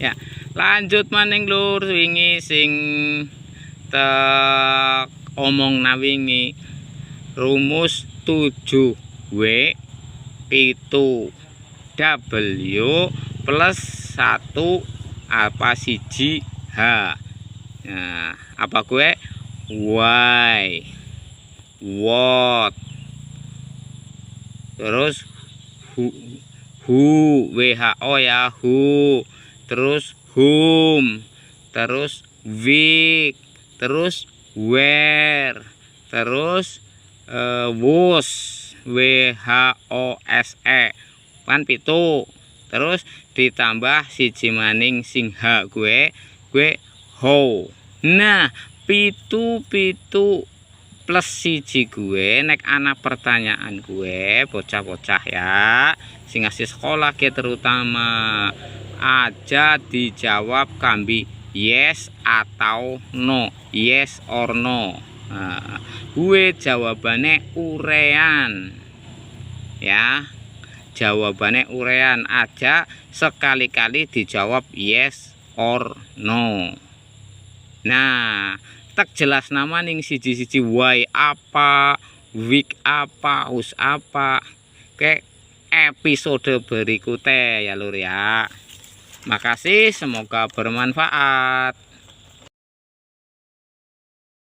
Ya, lanjut maning lur, wingi sing tek omong wingi rumus 7W 7W plus 1 apa siji H. Nah, apa gue? Why, what, terus who, WHO ya, who, terus whom, terus which, terus where, terus was, WHOSE kan pitu, terus ditambah siji maning sing H gue how. Nah, pitu plus siji gue nek anak pertanyaan gue bocah-bocah ya sing ngasih sekolah ke terutama aja dijawab kambi yes atau no, yes or no. Nah, gue jawabannya urean ya, jawabannya urean aja, sekali-kali dijawab yes or no. Nah, tak jelas nama ning siji-siji why apa, week apa, us apa ke episode berikutnya ya lur ya. Makasih, semoga bermanfaat.